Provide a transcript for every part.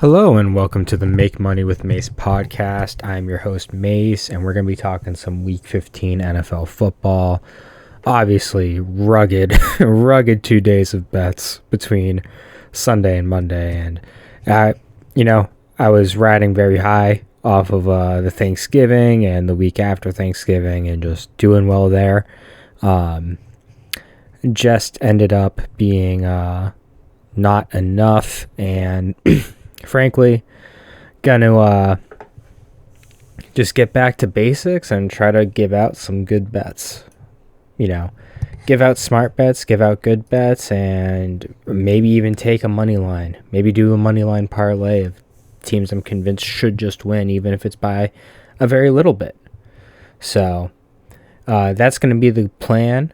Hello and welcome to the Make Money with Mace podcast. I'm your host Mace, and we're going to be talking some Week 15 NFL football. Obviously, rugged 2 days of bets between Sunday and Monday, and I was riding very high off of the Thanksgiving and the week after Thanksgiving, and just doing well there. Just ended up being not enough, and frankly, gonna just get back to basics and try to give out some good bets. Give out smart bets, give out good bets, and maybe even take a money line. Maybe do a money line parlay of teams I'm convinced should just win, even if it's by a very little bit. So that's going to be the plan.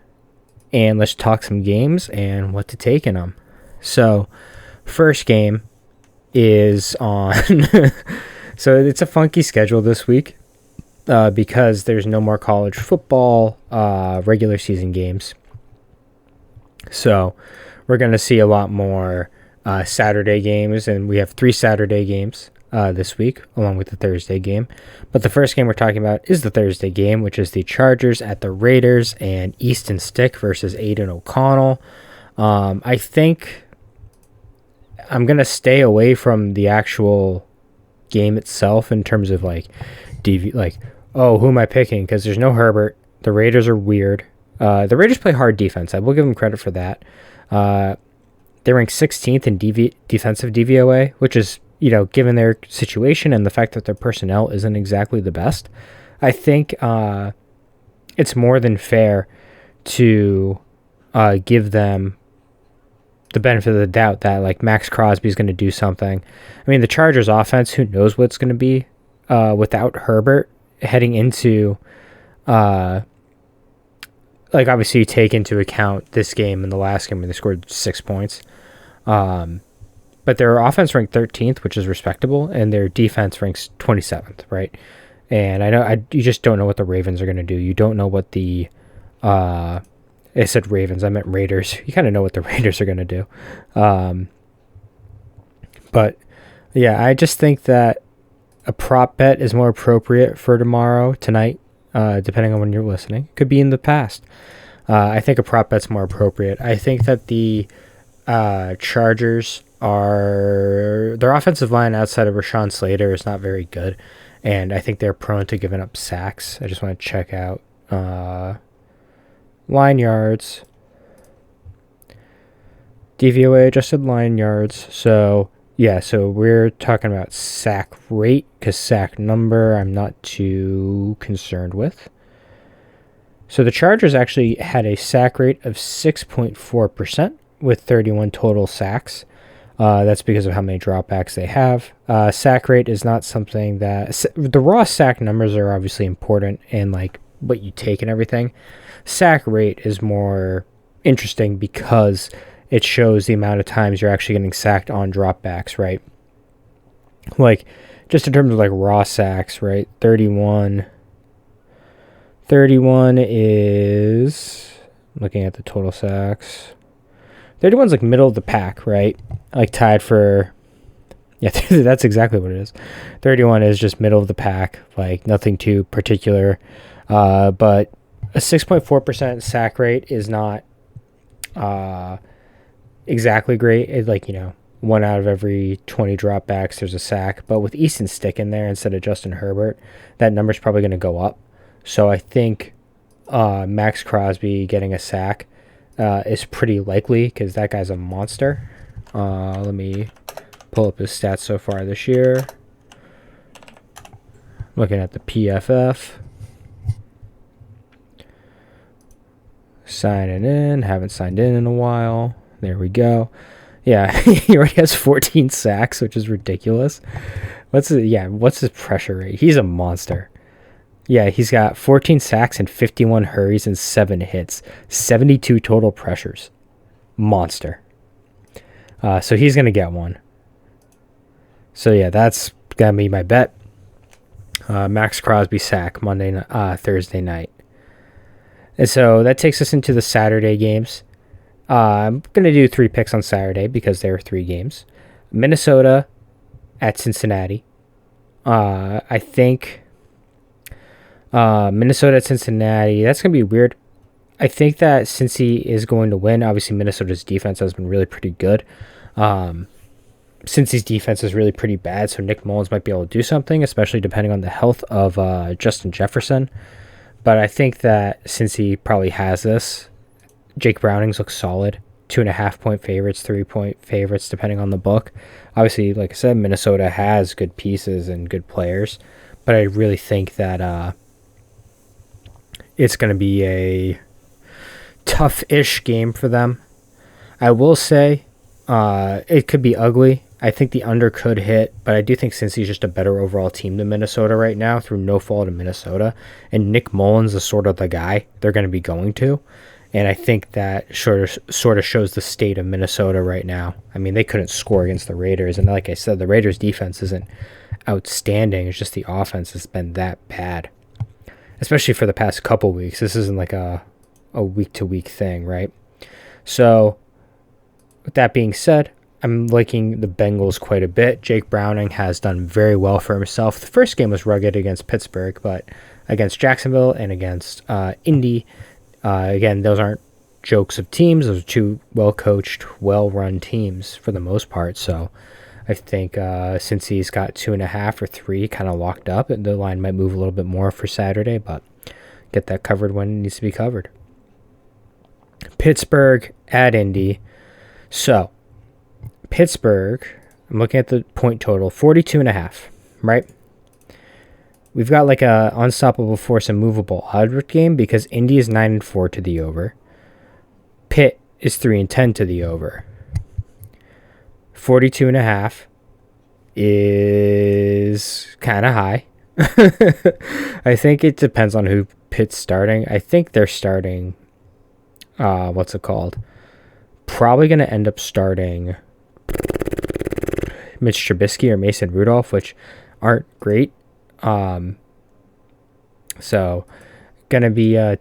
And let's talk some games and what to take in them. So first game is on. So it's a funky schedule this week because there's no more college football regular season games. So we're going to see a lot more Saturday games, and we have 3 Saturday games this week along with the Thursday game. But the first game we're talking about is the Thursday game, which is the Chargers at the Raiders and Easton Stick versus Aiden O'Connell. I think I'm going to stay away from the actual game itself in terms of who am I picking? Because there's no Herbert. The Raiders are weird. The Raiders play hard defense. I will give them credit for that. They rank 16th in defensive DVOA, which is, given their situation and the fact that their personnel isn't exactly the best, I think it's more than fair to give them the benefit of the doubt that Max Crosby is going to do something. I mean, the Chargers offense, who knows what it's going to be without Herbert heading into obviously you take into account this game and the last game where they scored 6 points. But their offense ranked 13th, which is respectable, and their defense ranks 27th, right? And I know you just don't know what the Ravens are going to do. You don't know what the I said Ravens, I meant Raiders. You kind of know what the Raiders are going to do. But yeah, I just think that a prop bet is more appropriate for tonight, depending on when you're listening. Could be in the past. I think a prop bet's more appropriate. I think that the Chargers their offensive line outside of Rashawn Slater is not very good, and I think they're prone to giving up sacks. I just want to check out line yards, DVOA adjusted line yards. So we're talking about sack rate, because sack number I'm not too concerned with. So the Chargers actually had a sack rate of 6.4% with 31 total sacks. That's because of how many dropbacks they have. Sack rate is not something that the raw sack numbers are obviously important and what you take and everything. Sack rate is more interesting because it shows the amount of times you're actually getting sacked on dropbacks, right? Just in terms of raw sacks, right? 31 is, looking at the total sacks, 31's middle of the pack, right? Tied for, yeah, that's exactly what it is. 31 is just middle of the pack, nothing too particular. But a 6.4% sack rate is not exactly great. It, 1 out of every 20 dropbacks, there's a sack. But with Easton Stick in there instead of Justin Herbert, that number's probably going to go up. So I think Max Crosby getting a sack is pretty likely because that guy's a monster. Let me pull up his stats so far this year. Looking at the PFF. Signing in. Haven't signed in a while. There we go. Yeah, he already has 14 sacks, which is ridiculous. What's his pressure rate? He's a monster. Yeah, he's got 14 sacks and 51 hurries and 7 hits. 72 total pressures. Monster. So he's going to get one. So yeah, that's going to be my bet. Max Crosby sack Thursday night. And so that takes us into the Saturday games. I'm going to do 3 picks on Saturday because there are 3 games. Minnesota at Cincinnati. I think Minnesota at Cincinnati, that's going to be weird. I think that Cincy is going to win. Obviously, Minnesota's defense has been really pretty good. Cincy's defense is really pretty bad, so Nick Mullins might be able to do something, especially depending on the health of Justin Jefferson. But I think that Cincy probably has this. Jake Brownings looks solid. 2.5-point favorites, 3-point favorites, depending on the book. Obviously, like I said, Minnesota has good pieces and good players, but I really think that it's going to be a tough-ish game for them. I will say it could be ugly. I think the under could hit, but I do think Cincy's just a better overall team than Minnesota right now through no fault of Minnesota. And Nick Mullins is sort of the guy they're going to be going to. And I think that sort of shows the state of Minnesota right now. I mean, they couldn't score against the Raiders. And like I said, the Raiders' defense isn't outstanding. It's just the offense has been that bad, especially for the past couple weeks. This isn't like a week-to-week thing, right? So with that being said, I'm liking the Bengals quite a bit. Jake Browning has done very well for himself. The first game was rugged against Pittsburgh, but against Jacksonville and against Indy, again, those aren't jokes of teams. Those are two well-coached, well-run teams for the most part. So I think since he's got 2.5 or 3 kind of locked up, the line might move a little bit more for Saturday, but get that covered when it needs to be covered. Pittsburgh at Indy. So Pittsburgh, I'm looking at the point total, 42.5, right? We've got like a unstoppable force and movable odd game because Indy is 9-4 to the over. Pitt is 3-10 to the over. 42.5 is kind of high. I think it depends on who Pitt's starting. I think they're starting, what's it called? Probably going to end up starting Mitch Trubisky or Mason Rudolph, which aren't great. So gonna be I'm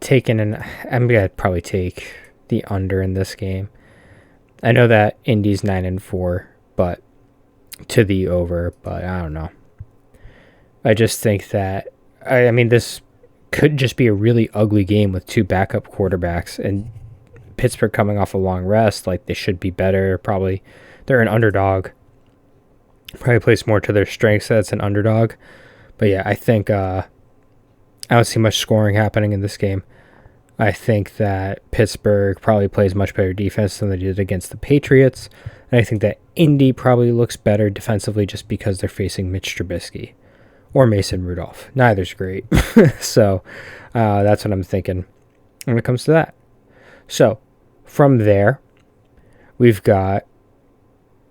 gonna probably take the under in this game. I know that Indy's 9-4, but to the over, but I don't know. I just think that I mean this could just be a really ugly game with 2 backup quarterbacks and Pittsburgh coming off a long rest. Like they should be better. Probably they're an underdog. Probably plays more to their strengths as an underdog. But yeah, I think I don't see much scoring happening in this game. I think that Pittsburgh probably plays much better defense than they did against the Patriots. And I think that Indy probably looks better defensively just because they're facing Mitch Trubisky or Mason Rudolph. Neither's great. So that's what I'm thinking when it comes to that. So from there, we've got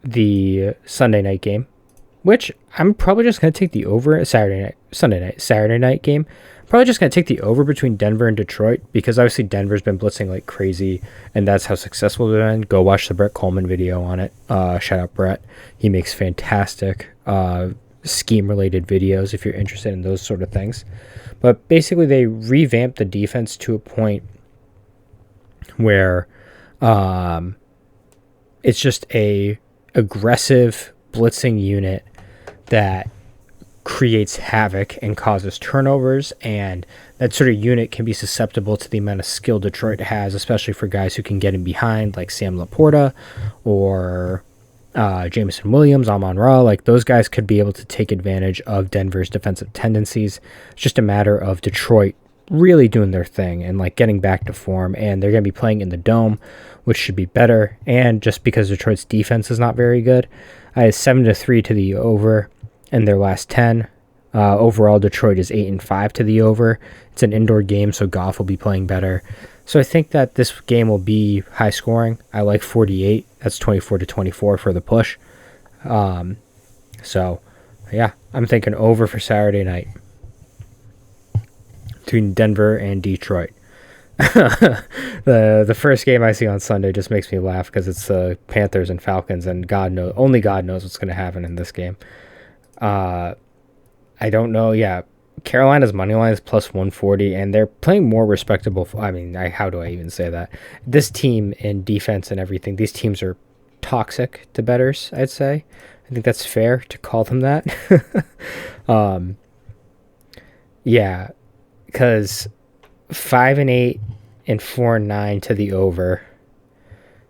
the Sunday night game, which I'm probably just going to take the over. Saturday night game. Probably just going to take the over between Denver and Detroit because obviously Denver's been blitzing like crazy and that's how successful they've been. Go watch the Brett Coleman video on it. Shout out Brett. He makes fantastic scheme-related videos if you're interested in those sort of things. But basically they revamped the defense to a point where it's just a aggressive blitzing unit that creates havoc and causes turnovers, and that sort of unit can be susceptible to the amount of skill Detroit has, especially for guys who can get in behind like Sam Laporta or Jameson Williams, Amon-Ra. Like those guys could be able to take advantage of Denver's defensive tendencies. It's just a matter of Detroit really doing their thing and like getting back to form, and they're going to be playing in the Dome, which should be better. And just because Detroit's defense is not very good, I have 7-3 to the over in their last 10. Overall, Detroit is 8-5 to the over. It's an indoor game, so Goff will be playing better. So I think that this game will be high scoring. I like 48. That's 24-24 for the push. So yeah, I'm thinking over for Saturday night between Denver and Detroit. The first game I see on Sunday just makes me laugh because it's the Panthers and Falcons, and only God knows what's going to happen in this game. I don't know. Yeah, Carolina's money line is plus 140, and they're playing more respectable. I mean, how do I even say that? This team in defense and everything, these teams are toxic to bettors, I'd say. I think that's fair to call them that. Yeah, because 5-8 and 4-9 to the over.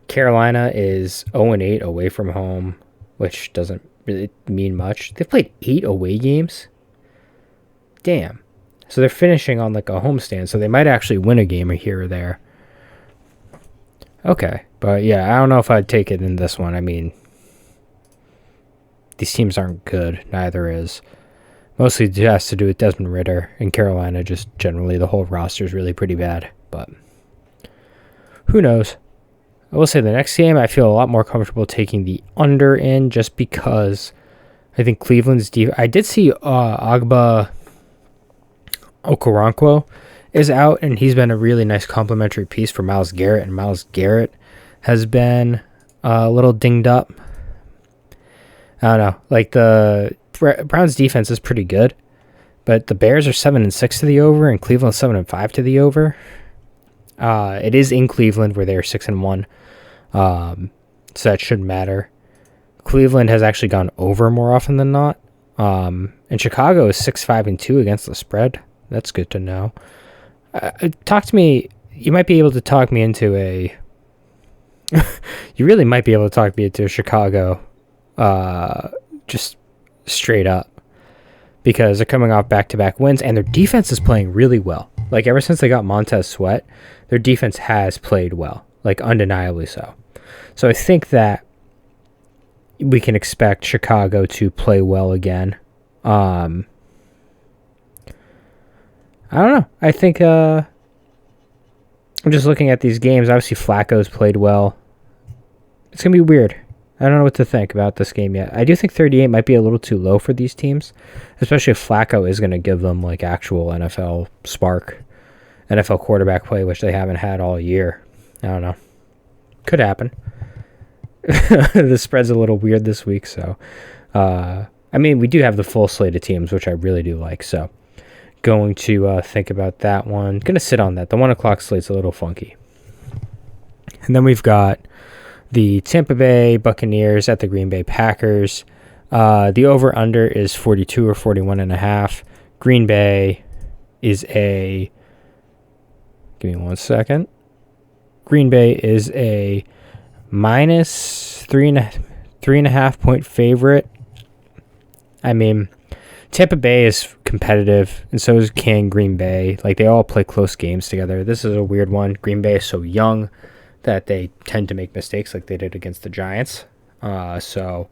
Carolina is 0-8 away from home, which doesn't really mean much. They've played 8 away games. Damn. So they're finishing on like a homestand, so they might actually win a game here or there. Okay, but yeah, I don't know if I'd take it in this one. I mean, these teams aren't good. Neither is. Mostly it has to do with Desmond Ridder and Carolina. Just generally, the whole roster is really pretty bad. But who knows? I will say the next game, I feel a lot more comfortable taking the under in just because I think Cleveland's deep. I did see Agba Okoronkwo is out, and he's been a really nice complimentary piece for Myles Garrett, and Myles Garrett has been a little dinged up. I don't know. Like, the Browns defense is pretty good, but the Bears are 7-6 to the over, and Cleveland 7-5 to the over. It is in Cleveland where they're 6-1, so that shouldn't matter. Cleveland has actually gone over more often than not, and Chicago is 6-5-2 against the spread. That's good to know. Talk to me. You might be able to talk me into a. You really might be able to talk me into a Chicago, just straight up, because they're coming off back-to-back wins, and their defense is playing really well. Like, ever since they got Montez Sweat, their defense has played well, like undeniably so. So I think that we can expect Chicago to play well again. I don't know. I think I'm just looking at these games. Obviously, Flacco's played well. It's going to be weird. I don't know what to think about this game yet. I do think 38 might be a little too low for these teams, especially if Flacco is going to give them like actual NFL spark, NFL quarterback play, which they haven't had all year. I don't know. Could happen. The spread's a little weird this week, so I mean, we do have the full slate of teams, which I really do like, so going to think about that one. Going to sit on that. The 1 o'clock slate's a little funky. And then we've got the Tampa Bay Buccaneers at the Green Bay Packers. The over-under is 42 or 41.5. Green Bay is a... Give me 1 second. Green Bay is a minus 3.5 point favorite. I mean, Tampa Bay is competitive, and so is Green Bay. Like, they all play close games together. This is a weird one. Green Bay is so young that they tend to make mistakes like they did against the Giants. So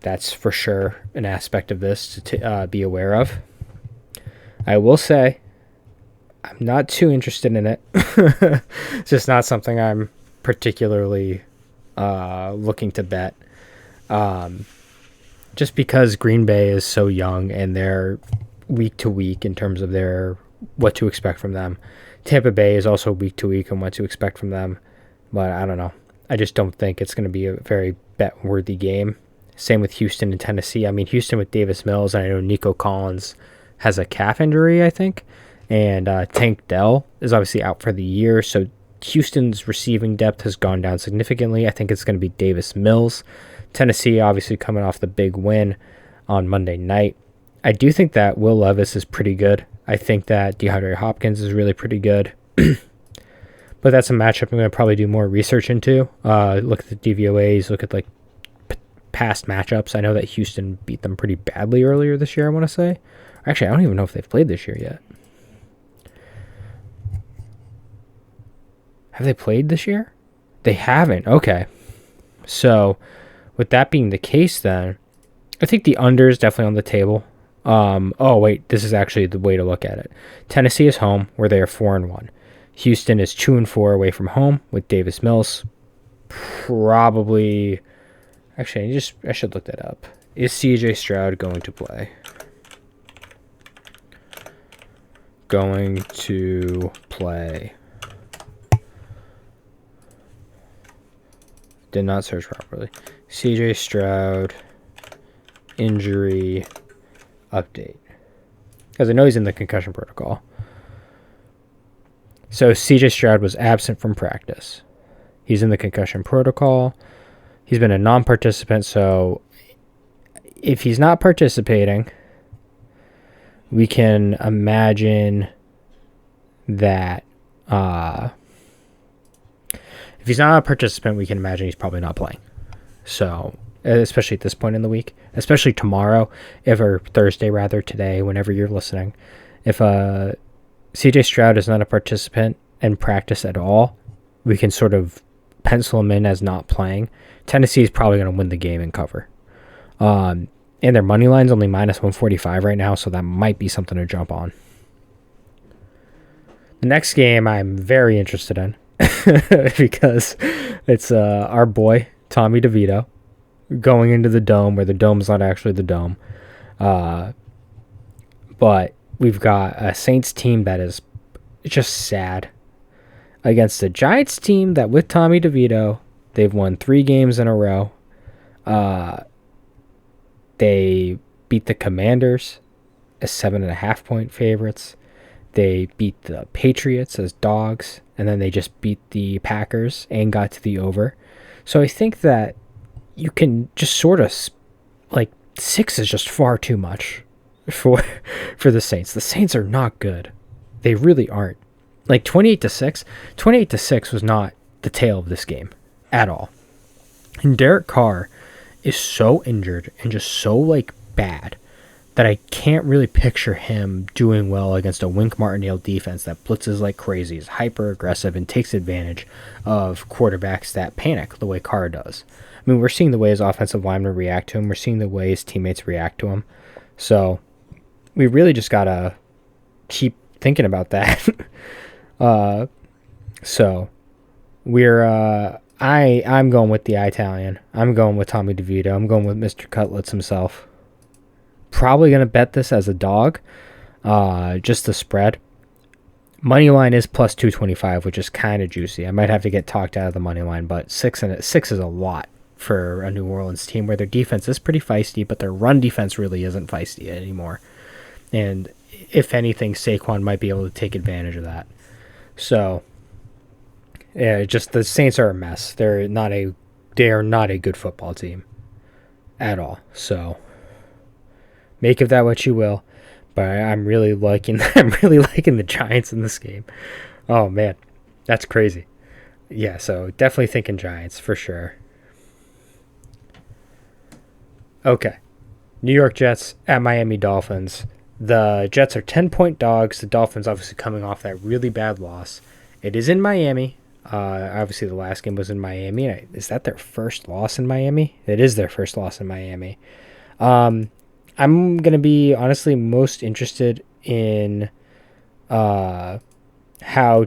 that's for sure an aspect of this to be aware of. I will say I'm not too interested in it. It's just not something I'm particularly looking to bet. Just because Green Bay is so young and they're week to week in terms of their what to expect from them. Tampa Bay is also week to week and what to expect from them. But I don't know. I just don't think it's going to be a very bet-worthy game. Same with Houston and Tennessee. I mean, Houston with Davis Mills, and I know Nico Collins has a calf injury, I think. And Tank Dell is obviously out for the year. So Houston's receiving depth has gone down significantly. I think it's going to be Davis Mills. Tennessee obviously coming off the big win on Monday night. I do think that Will Levis is pretty good. I think that DeAndre Hopkins is really pretty good. But that's a matchup I'm going to probably do more research into. Look at the DVOAs, look at like past matchups. I know that Houston beat them pretty badly earlier this year, I want to say. Actually, I don't even know if they've played this year yet. Have they played this year? They haven't. Okay. So with that being the case then, I think the under is definitely on the table. Oh, wait. This is actually the way to look at it. Tennessee is home where they are 4-1. Houston is 2-4 away from home with Davis Mills. Probably... Actually, I should look that up. Is CJ Stroud going to play? Going to play. Did not search properly. CJ Stroud injury update. Because I know he's in the concussion protocol. So CJ Stroud was absent from practice. He's in the concussion protocol. He's been a non-participant, so if he's not participating, we can imagine that if he's not a participant, we can imagine he's probably not playing. So, especially at this point in the week, especially tomorrow, or Thursday rather, today, whenever you're listening, if CJ Stroud is not a participant in practice at all, we can sort of pencil him in as not playing. Tennessee is probably going to win the game and cover. And their money line's only minus 145 right now, so that might be something to jump on. The next game I'm very interested in because it's our boy, Tommy DeVito, going into the Dome, where the Dome's not actually the Dome. But we've got a Saints team that is just sad against a Giants team that, with Tommy DeVito, they've won 3 games in a row. They beat the Commanders as 7.5-point favorites. They beat the Patriots as dogs, and then they just beat the Packers and got to the over. So I think that you can just sort of, 6 is just far too much for the Saints. The Saints are not good. They really aren't. 28-6 was not the tale of this game at all. And Derek Carr is so injured and just so bad that I can't really picture him doing well against a Wink Martindale defense that blitzes like crazy, is hyper aggressive, and takes advantage of quarterbacks that panic the way Carr does. I mean, we're seeing the way his offensive linemen react to him. We're seeing the way his teammates react to him. So we really just gotta keep thinking about that. So we're I'm going with the Italian. I'm going with Tommy DeVito. I'm going with Mr. Cutlets himself. Probably going to bet this as a dog, just the spread. Money line is plus 225, which is kind of juicy. I might have to get talked out of the money line, but 6 is a lot for a New Orleans team where their defense is pretty feisty, but their run defense really isn't feisty anymore. And if anything, Saquon might be able to take advantage of that. So, yeah, just the Saints are a mess. They are not a good football team at all. So, make of that what you will. But I'm really liking the Giants in this game. Oh man, that's crazy. Yeah, so definitely thinking Giants for sure. Okay. New York Jets at Miami Dolphins. The Jets are 10-point dogs. The Dolphins obviously coming off that really bad loss. It is in Miami. Obviously, the last game was in Miami. Is that their first loss in Miami? It is their first loss in Miami. I'm going to be honestly most interested in how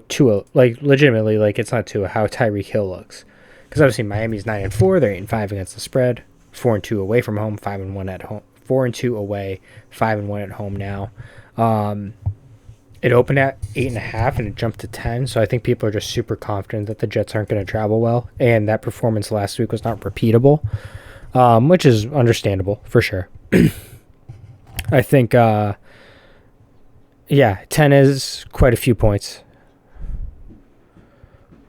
Tua, legitimately, it's not Tua, how Tyreek Hill looks. Because obviously Miami's 9-4, they're 8-5 against the spread, 4-2 away from home, 5-1 at home. 4-2 away, 5-1 at home now. It opened at 8.5 and it jumped to 10. So I think people are just super confident that the Jets aren't going to travel well, and that performance last week was not repeatable, which is understandable for sure. I think, 10 is quite a few points.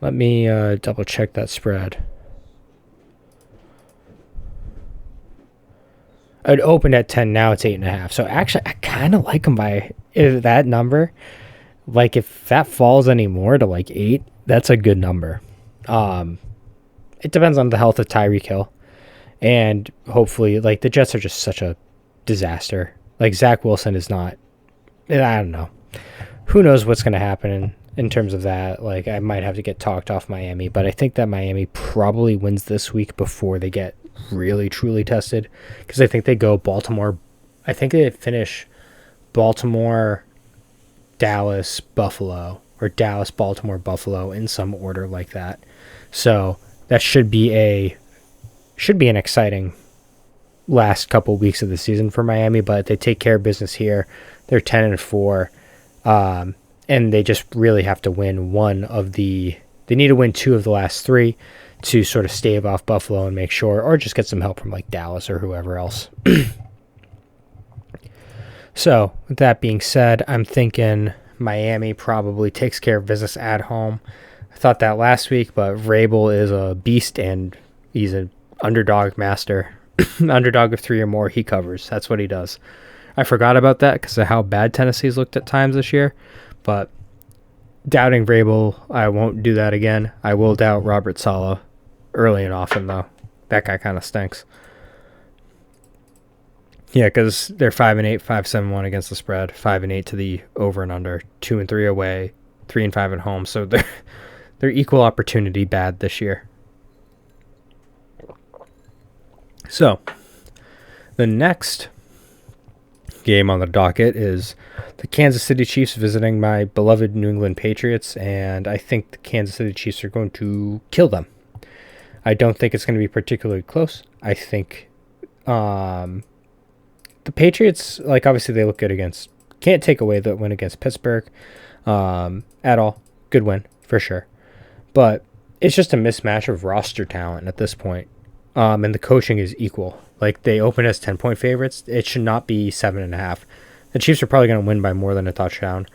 Let me double check that spread. It opened at 10, now it's 8.5. So actually, I kind of like them by that number. If that falls anymore to 8, that's a good number. It depends on the health of Tyreek Hill. And hopefully, the Jets are just such a disaster. Zach Wilson is not, I don't know. Who knows what's going to happen in terms of that. I might have to get talked off Miami, but I think that Miami probably wins this week before they get really truly tested, because I think they go Baltimore. I think they finish Baltimore, Dallas, Buffalo, or Dallas, Baltimore, Buffalo in some order like that. So that should be an exciting last couple weeks of the season for Miami, but they take care of business here. They're 10-4, and they just really have to win they need to win 2 of the last 3 to sort of stave off Buffalo and make sure, or just get some help from Dallas or whoever else. So, with that being said, I'm thinking Miami probably takes care of business at home. I thought that last week, but Vrabel is a beast and he's an underdog master. underdog of 3 or more, he covers. That's what he does. I forgot about that because of how bad Tennessee's looked at times this year. But doubting Vrabel, I won't do that again. I will doubt Robert Saleh early and often, though. That guy kind of stinks. Yeah, because they're 5-8, 5-7-1 against the spread, 5-8 to the over and under, 2-3 away, 3-5 at home. So they're equal opportunity bad this year. So the next game on the docket is the Kansas City Chiefs visiting my beloved New England Patriots, and I think the Kansas City Chiefs are going to kill them. I don't think it's going to be particularly close. I think the Patriots, like, obviously they look good against, can't take away the win against Pittsburgh at all. Good win for sure. But it's just a mismatch of roster talent at this point. And the coaching is equal. Like, they open as 10-point favorites. It should not be 7.5. The Chiefs are probably going to win by more than a touchdown.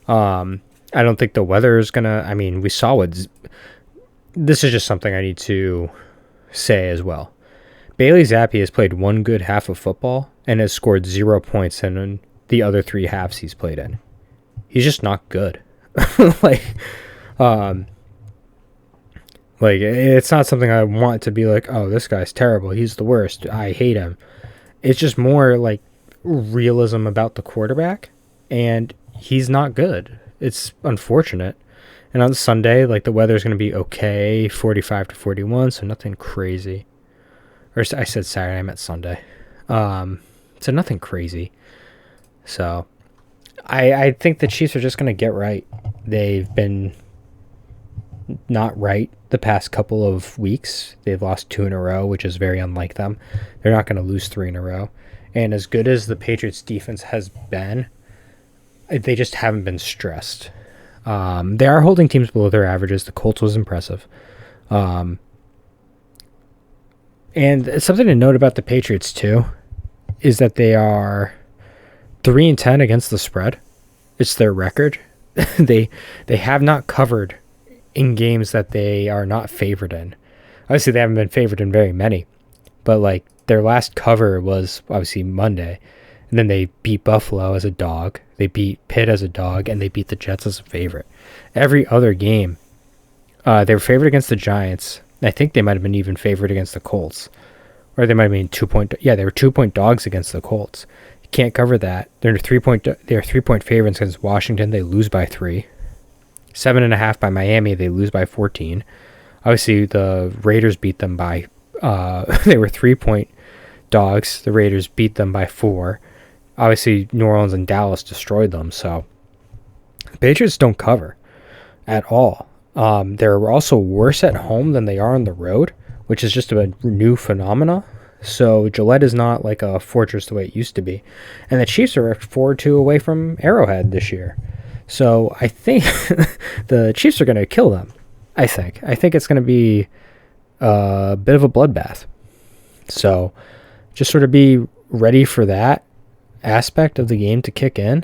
I don't think the weather is going to, I mean, we saw what, this is just something I need to say as well. Bailey Zappi has played one good half of football and has scored 0 points in the other 3 halves he's played in. He's just not good. Like, it's not something I want to be like, oh, this guy's terrible. He's the worst. I hate him. It's just more like realism about the quarterback, and he's not good. It's unfortunate. And on Sunday, like, the weather's going to be okay, 45 to 41, so nothing crazy. Or I said Saturday, I meant Sunday. So nothing crazy. So I think the Chiefs are just going to get right. They've been not right the past couple of weeks. They've lost 2 in a row, which is very unlike them. They're not going to lose 3 in a row. And as good as the Patriots defense has been, they just haven't been stressed. They are holding teams below their averages. The Colts was impressive. And something to note about the Patriots too is that they are 3-10 against the spread. It's their record. They have not covered in games that they are not favored in. Obviously, they haven't been favored in very many, but like their last cover was obviously Monday, and then they beat Buffalo as a dog, they beat Pitt as a dog, and they beat the Jets as a favorite. Every other game, they were favored against the Giants. I think they might have been even favored against the Colts, or they might have been 2-point. Yeah, they were 2-point dogs against the Colts. You can't cover that. They're 3-point favorites against Washington. They lose by 3. 7.5 by Miami. They lose by 14. Obviously, the Raiders beat them by. They were 3-point dogs. The Raiders beat them by 4. Obviously, New Orleans and Dallas destroyed them. So the Patriots don't cover at all. They're also worse at home than they are on the road, which is just a new phenomena. So Gillette is not like a fortress the way it used to be. And the Chiefs are 4-2 away from Arrowhead this year. So I think the Chiefs are going to kill them. I think it's going to be a bit of a bloodbath. So just sort of be ready for that aspect of the game to kick in.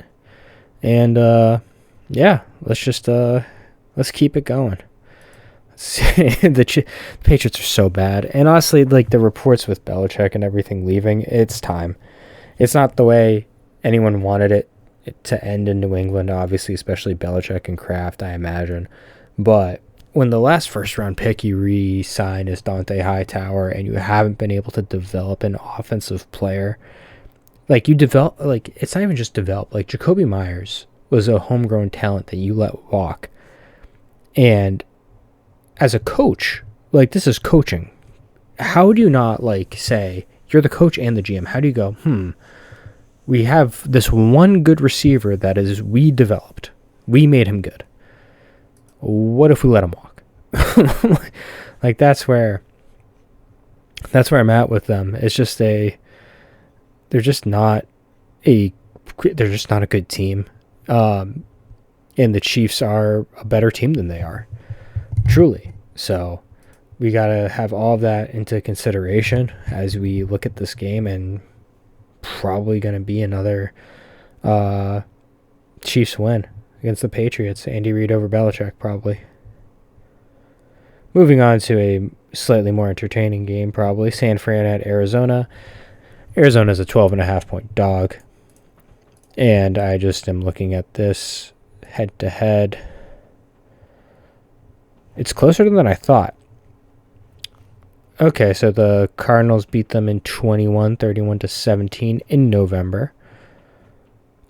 And yeah, let's keep it going. The Patriots are so bad. And honestly, like the reports with Belichick and everything leaving, it's time. It's not the way anyone wanted it to end in New England, obviously, especially Belichick and Kraft, I imagine. But when the last first-round pick you re-sign is Dante Hightower and you haven't been able to develop an offensive player, like it's not even just develop. Like Jacoby Myers was a homegrown talent that you let walk. And as a coach, like this is coaching. How do you not like say you're the coach and the GM? How do you go, we have this one good receiver that is we developed. We made him good. What if we let him walk? Like that's where I'm at with them. It's just they're just not a good team. And the Chiefs are a better team than they are. Truly. So we got to have all of that into consideration as we look at this game, and probably going to be another Chiefs win against the Patriots. Andy Reid over Belichick, probably. Moving on to a slightly more entertaining game, probably. San Fran at Arizona. Arizona's a 12.5-point dog. And I just am looking at this head-to-head. It's closer than I thought. Okay, so the Cardinals beat them in 31-17 in November.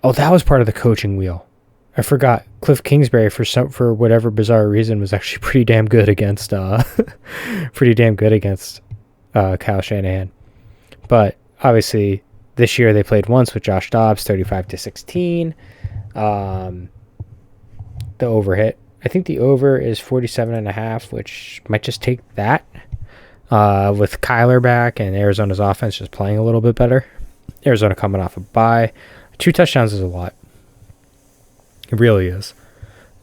Oh, that was part of the coaching wheel. I forgot. Cliff Kingsbury, for whatever bizarre reason, was actually pretty damn good against Kyle Shanahan. But obviously, this year they played once with Josh Dobbs, 35-16. The over hit. I think the over is 47.5, which might just take that. With Kyler back and Arizona's offense just playing a little bit better. Arizona coming off a bye. 2 touchdowns is a lot. It really is.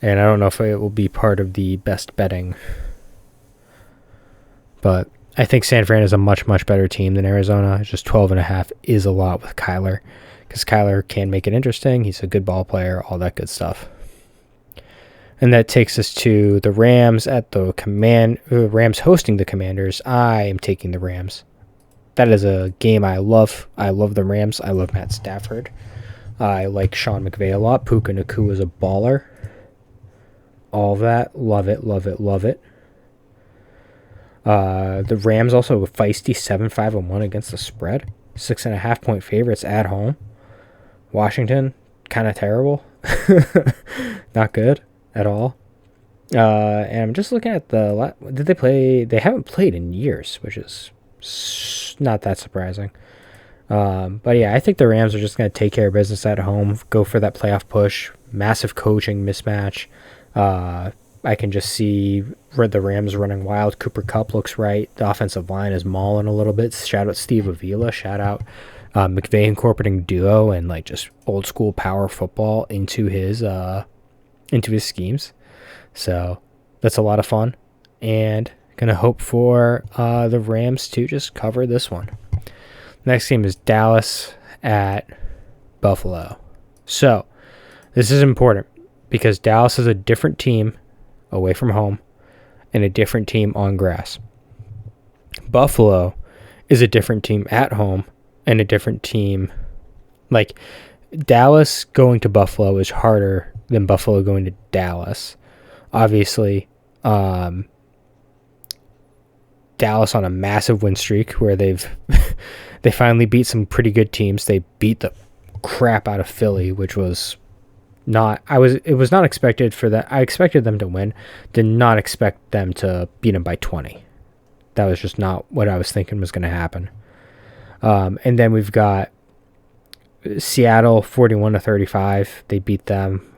And I don't know if it will be part of the best betting. But I think San Fran is a much, much better team than Arizona. Just 12.5 is a lot with Kyler. Because Kyler can make it interesting. He's a good ball player. All that good stuff. And that takes us to the Rams at the Rams hosting the Commanders. I am taking the Rams. That is a game I love. I love the Rams. I love Matt Stafford. I like Sean McVay a lot. Puka Nacua is a baller. All that. Love it, love it, love it. The Rams also a feisty 7-5-1 against the spread. 6.5-point favorites at home. Washington, kind of terrible. Not good at all. And I'm just looking at did they play? They haven't played in years, which is not that surprising. But yeah, I think the Rams are just going to take care of business at home, go for that playoff push. Massive coaching mismatch. I can just see the Rams running wild. Cooper Kupp looks right. The offensive line is mauling a little bit. Shout out Steve Avila. Shout out McVay incorporating duo and like just old school power football into his schemes. So that's a lot of fun. And gonna hope for the Rams to just cover this one. Next game is Dallas at Buffalo. So this is important because Dallas is a different team away from home and a different team on grass. Buffalo is a different team at home and a different team. Like Dallas going to Buffalo is harder than Buffalo going to Dallas. Obviously, Dallas on a massive win streak where they finally beat some pretty good teams. They beat the crap out of Philly, which was it was not expected for that. I expected them to win. Did not expect them to beat them by 20. That was just not what I was thinking was going to happen. And then we've got Seattle 41-35. They beat them.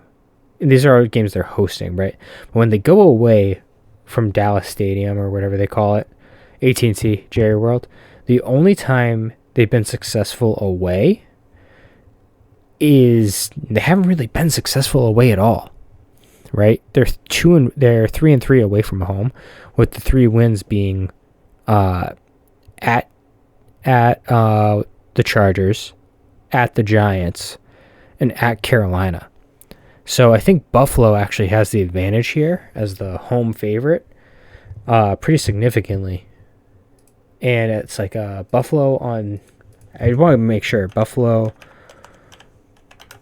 And these are all games they're hosting, right? But when they go away from Dallas Stadium or whatever they call it, AT&T, Jerry World, the only time they've been successful away is they haven't really been successful away at all, right? They're 3-3 away from home, with the 3 wins being at the Chargers, at the Giants, and at Carolina. So I think Buffalo actually has the advantage here as the home favorite, pretty significantly. And it's like Buffalo on. I want to make sure Buffalo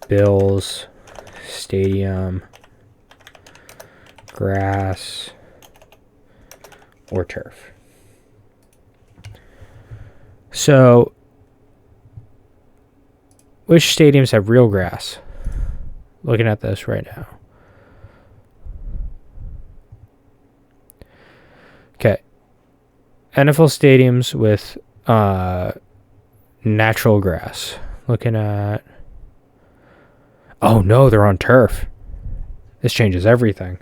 Bills Stadium, grass or turf. So, which stadiums have real grass? Looking at this right now. Okay. NFL stadiums with natural grass. Looking at... Oh, no, they're on turf. This changes everything.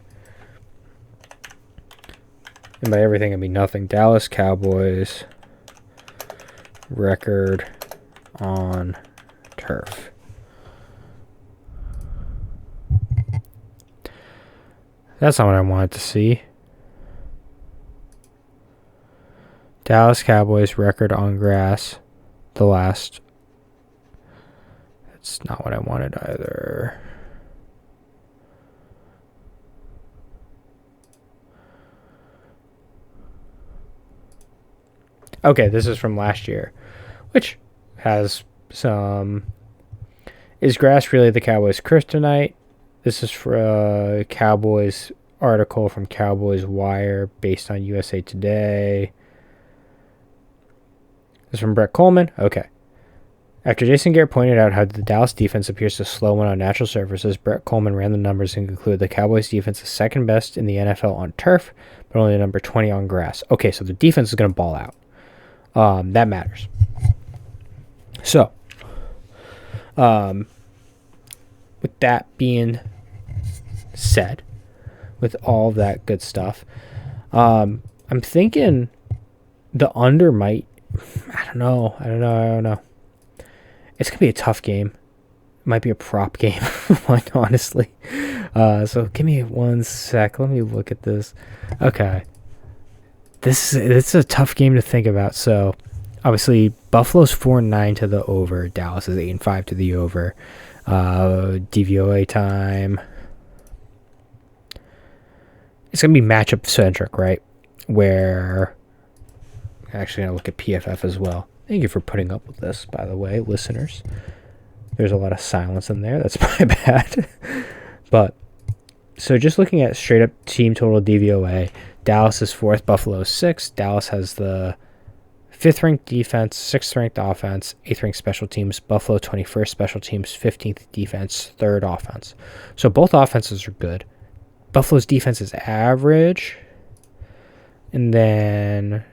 And by everything, I mean nothing. Dallas Cowboys record on turf. That's not what I wanted to see. Dallas Cowboys record on grass. The last. That's not what I wanted either. Okay, this is from last year, which has some. Is grass really the Cowboys' kryptonite? This is for a Cowboys article from Cowboys Wire based on USA Today. This is from Brett Coleman. Okay. After Jason Garrett pointed out how the Dallas defense appears to slow when on natural surfaces, Brett Coleman ran the numbers and concluded the Cowboys defense is second best in the NFL on turf, but only number 20 on grass. Okay, so the defense is going to ball out. That matters. So, with that being said, with all that good stuff, I'm thinking the under might. I don't know. It's going to be a tough game. It might be a prop game, like, honestly. So give me 1 sec. Let me look at this. Okay. It's a tough game to think about. So, obviously, Buffalo's 4-9 to the over. Dallas is 8-5 to the over. DVOA time. It's going to be matchup-centric, right? Where... I'm actually going to look at PFF as well. Thank you for putting up with this, by the way, listeners. There's a lot of silence in there. That's my bad. But, so just looking at straight up team total DVOA, Dallas is 4th, Buffalo is 6th. Dallas has the 5th ranked defense, 6th ranked offense, 8th ranked special teams. Buffalo 21st special teams, 15th defense, 3rd offense. So both offenses are good. Buffalo's defense is average. And then...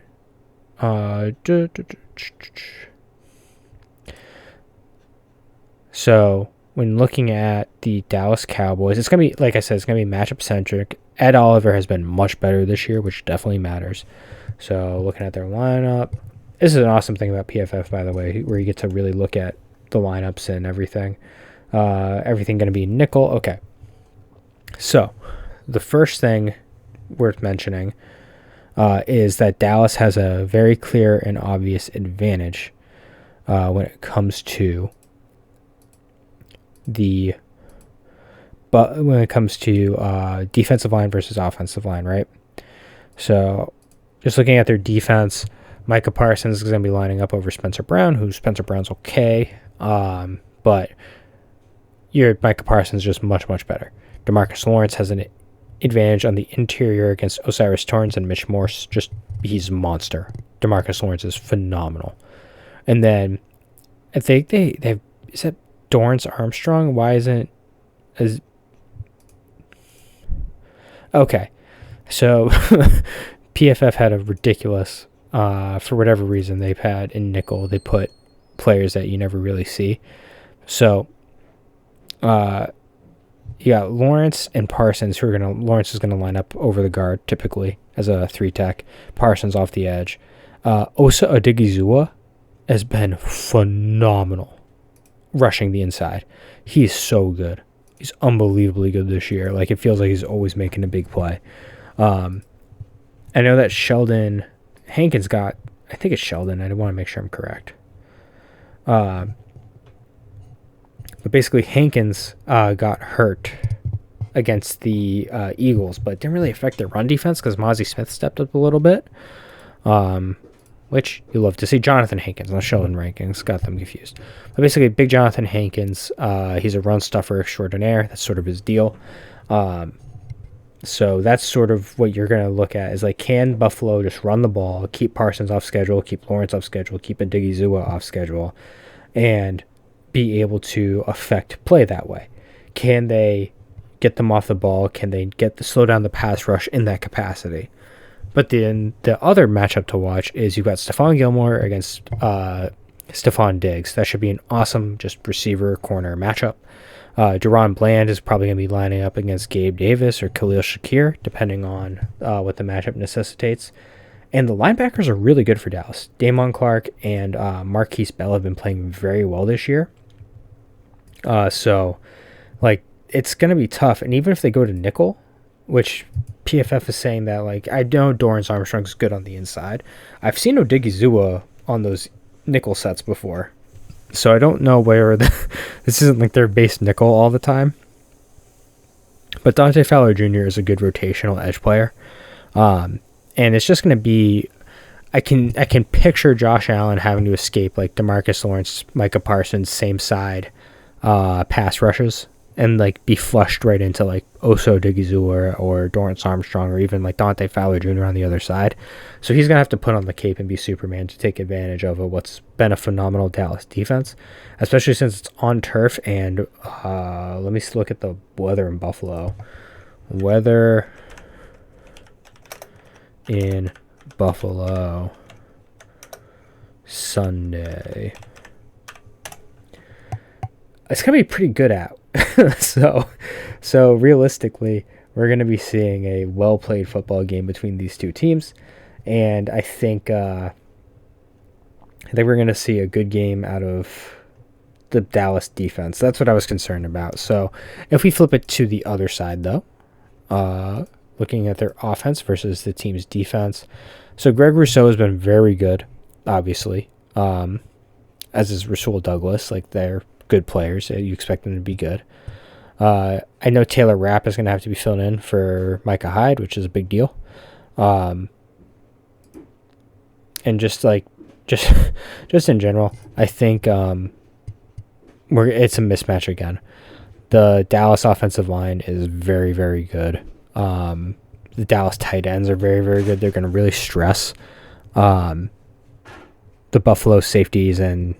So when looking at the Dallas Cowboys, it's gonna be, like I said, it's gonna be matchup centric. Ed Oliver has been much better this year, which definitely matters. So looking at their lineup, this is an awesome thing about PFF, by the way, where you get to really look at the lineups and everything. Everything gonna be nickel. Okay. So the first thing worth mentioning is that Dallas has a very clear and obvious advantage when it comes to defensive line versus offensive line, right? So just looking at their defense, Micah Parsons is going to be lining up over Spencer Brown, who Spencer Brown's okay, but your Micah Parsons is just much, much better. DeMarcus Lawrence has an advantage on the interior against Osiris Torrance and Mitch Morse. He's a monster. DeMarcus Lawrence is phenomenal. And then I think they have, is that Dorrance Armstrong? Why isn't as okay? So PFF had a ridiculous for whatever reason they've had in nickel. They put players that you never really see. So you got Lawrence and Parsons, Lawrence is gonna line up over the guard typically as a 3-tech. Parsons off the edge. Osa Odigizua has been phenomenal rushing the inside. He's so good. He's unbelievably good this year. Like, it feels like he's always making a big play. I know that Sheldon Hankins got, I think it's Sheldon. I want to make sure I'm correct. But basically, Hankins got hurt against the Eagles, but it didn't really affect their run defense because Mozzie Smith stepped up a little bit, which you love to see. Jonathan Hankins, not Sheldon Rankins, got them confused. But basically, big Jonathan Hankins, he's a run stuffer extraordinaire. That's sort of his deal. So that's sort of what you're going to look at is, like, can Buffalo just run the ball, keep Parsons off schedule, keep Lawrence off schedule, keep Odigizua off schedule, and be able to affect play that way? Can they get them off the ball? Can they slow down the pass rush in that capacity? But then the other matchup to watch is you've got Stephon Gilmore against Stephon Diggs. That should be an awesome just receiver corner matchup. Deron Bland is probably going to be lining up against Gabe Davis or Khalil Shakir, depending on what the matchup necessitates. And the linebackers are really good for Dallas. Damon Clark and Marquise Bell have been playing very well this year. So, like, it's going to be tough. And even if they go to nickel, which PFF is saying that, like, I know Dorrance Armstrong's good on the inside. I've seen Odigizua on those nickel sets before. So I don't know where this isn't like their base nickel all the time. But Dante Fowler Jr. is a good rotational edge player. And it's just going to be I can picture Josh Allen having to escape like DeMarcus Lawrence, Micah Parsons, same side pass rushes, and like be flushed right into like Oso Digizua or Dorrance Armstrong, or even like Dante Fowler Jr. on the other side. So he's gonna have to put on the cape and be Superman to take advantage of what's been a phenomenal Dallas defense, especially since it's on turf. And let me look at the weather in Buffalo. Weather in Buffalo Sunday. It's gonna be pretty good out. so realistically, we're gonna be seeing a well played football game between these two teams, and I think we're gonna see a good game out of the Dallas defense. That's what I was concerned about. So if we flip it to the other side, though, looking at their offense versus the team's defense, so Greg Rousseau has been very good, obviously, as is Rasul Douglas. Like, they're good players. You expect them to be good. I know Taylor Rapp is going to have to be filled in for Micah Hyde, which is a big deal. And just in general, I think it's a mismatch again. The Dallas offensive line is very, very good. The Dallas tight ends are very, very good. They're going to really stress the Buffalo safeties, and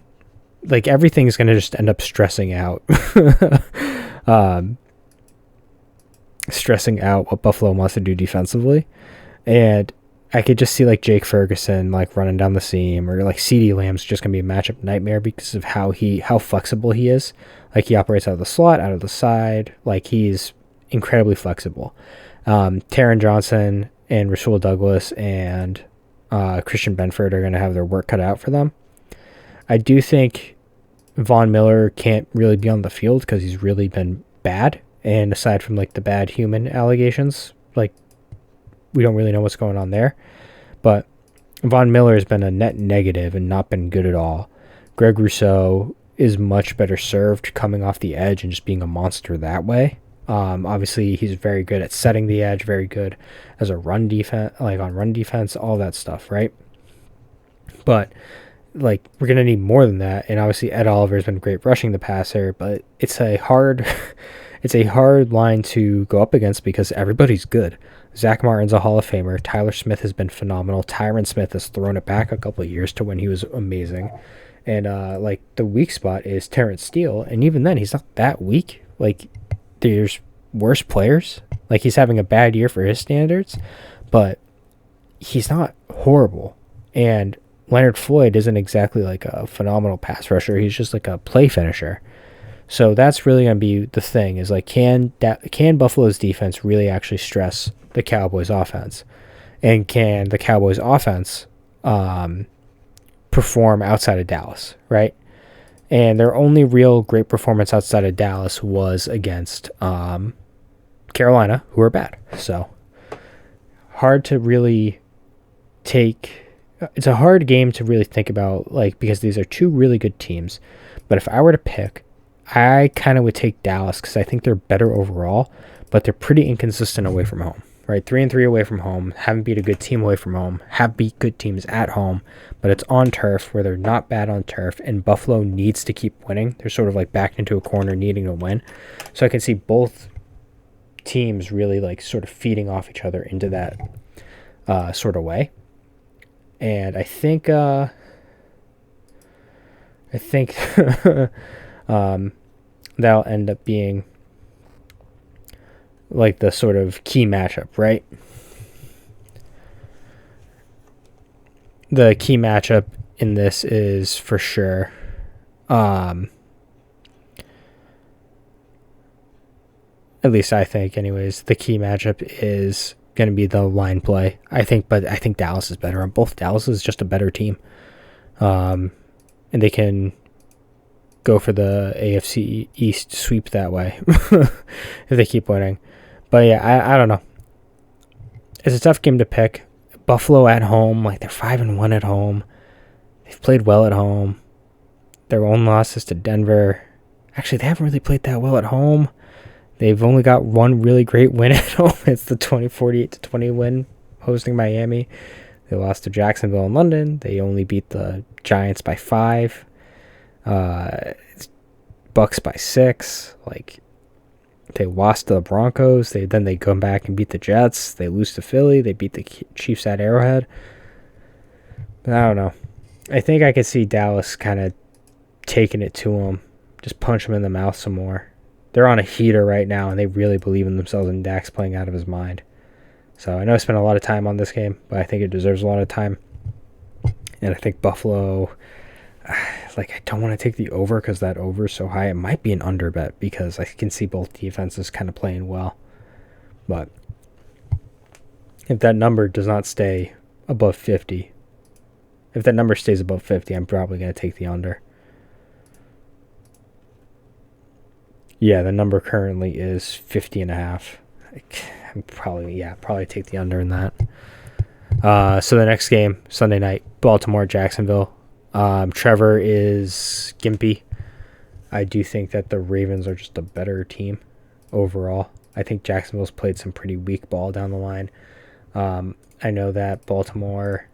like everything is going to just end up stressing out what Buffalo wants to do defensively. And I could just see like Jake Ferguson like running down the seam, or like CeeDee Lamb's just going to be a matchup nightmare because of how flexible he is. Like, he operates out of the slot, out of the side. Like, he's incredibly flexible. Taron Johnson and Rasul Douglas and Christian Benford are going to have their work cut out for them. I do think Von Miller can't really be on the field because he's really been bad. And aside from like the bad human allegations, like, we don't really know what's going on there. But Von Miller has been a net negative and not been good at all. Greg Rousseau is much better served coming off the edge and just being a monster that way. Obviously, he's very good at setting the edge, very good as a run defense, like on run defense, all that stuff, right? But like, we're gonna need more than that. And obviously, Ed Oliver's been great rushing the passer, but it's a hard line to go up against because everybody's good. Zach Martin's a Hall of Famer. Tyler Smith has been phenomenal. Tyron Smith has thrown it back a couple of years to when he was amazing. And like, the weak spot is Terrence Steele, and even then, he's not that weak. Like, there's worse players. Like, he's having a bad year for his standards, but he's not horrible. And Leonard Floyd isn't exactly like a phenomenal pass rusher. He's just like a play finisher. So that's really going to be the thing, is like, can Buffalo's defense really actually stress the Cowboys offense? And can the Cowboys offense perform outside of Dallas, right? And their only real great performance outside of Dallas was against Carolina, who are bad. So hard to really it's a hard game to really think about, like, because these are two really good teams. But if I were to pick, I kind of would take Dallas because I think they're better overall, but they're pretty inconsistent away from home, right? 3-3 away from home, haven't beat a good team away from home, have beat good teams at home, but it's on turf where they're not bad on turf, and Buffalo needs to keep winning. They're sort of like backed into a corner needing to win. So I can see both teams really like sort of feeding off each other into that sort of way. And I think that'll end up being like the sort of key matchup, right? The key matchup in this is for sure at least I think anyways, the key matchup is going to be the line play. I think Dallas is better on both. Dallas is just a better team. And they can go for the AFC East sweep that way if they keep winning. But yeah, I don't know. It's a tough game to pick. Buffalo at home, like, they're 5-1 at home. They've played well at home. Their own losses to Denver. Actually, they haven't really played that well at home. They've only got one really great win at home. It's the 48-20 win hosting Miami. They lost to Jacksonville in London. They only beat the Giants by 5. Bucks by 6. Like, they lost to the Broncos. Then they come back and beat the Jets. They lose to Philly. They beat the Chiefs at Arrowhead. But I don't know. I think I could see Dallas kind of taking it to them. Just punch them in the mouth some more. They're on a heater right now, and they really believe in themselves, and Dak's playing out of his mind. So I know I spent a lot of time on this game, but I think it deserves a lot of time. And I think Buffalo, like, I don't want to take the over because that over is so high. It might be an under bet because I can see both defenses kind of playing well. But if that number does not stay above 50, if that number stays above 50, I'm probably going to take the under. Yeah, the number currently is 50.5. I'm probably take the under in that. So the next game, Sunday night, Baltimore, Jacksonville. Trevor is gimpy. I do think that the Ravens are just a better team overall. I think Jacksonville's played some pretty weak ball down the line. I know that Baltimore's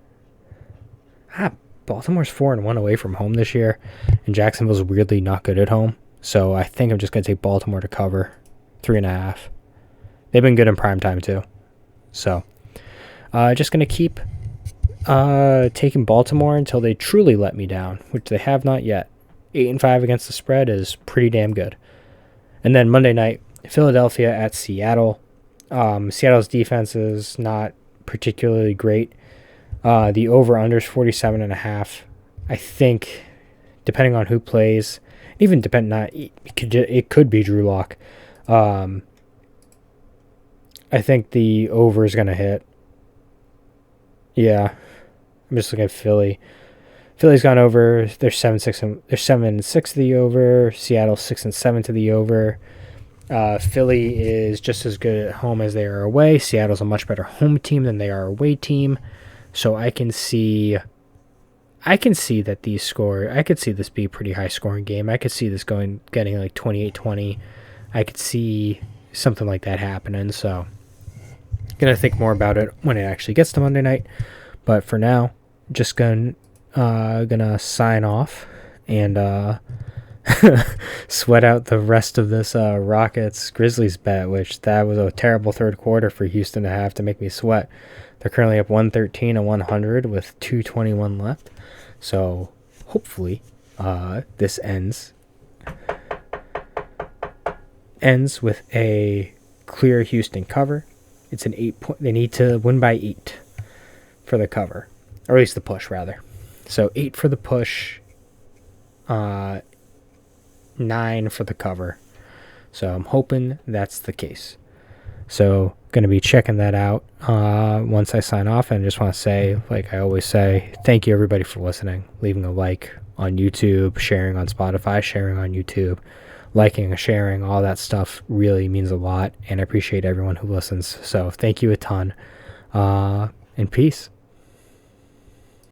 4-1 away from home this year, and Jacksonville's weirdly not good at home. So I think I'm just going to take Baltimore to cover 3.5. They've been good in primetime too. So just going to keep taking Baltimore until they truly let me down, which they have not yet. 8-5 against the spread is pretty damn good. And then Monday night, Philadelphia at Seattle. Seattle's defense is not particularly great. The over-under is 47.5. I think, depending on who plays, even it could be Drew Lock. I think the over is going to hit. Yeah, I'm just looking at Philly. Philly's gone over. They're 7-6 to the over. Seattle 6-7 to the over. Philly is just as good at home as they are away. Seattle's a much better home team than they are away team. So I can see that these score. I could see this be a pretty high scoring game. I could see this getting like 28-20. I could see something like that happening. So gonna think more about it when it actually gets to Monday night. But for now, just gonna sign off and sweat out the rest of this Rockets Grizzlies bet, which that was a terrible third quarter for Houston to have to make me sweat. They're currently up 113-100 with 2:21 left. So hopefully this ends with a clear Houston cover. It's an 8-point. They need to win by 8 for the cover, or at least the push rather. So 8 for the push, 9 for the cover. So I'm hoping that's the case. So going to be checking that out once I sign off. And just want to say, like I always say, thank you everybody for listening, leaving a like on YouTube, sharing on Spotify, sharing on YouTube, liking and sharing. All that stuff really means a lot, and I appreciate everyone who listens. So thank you a ton, and peace.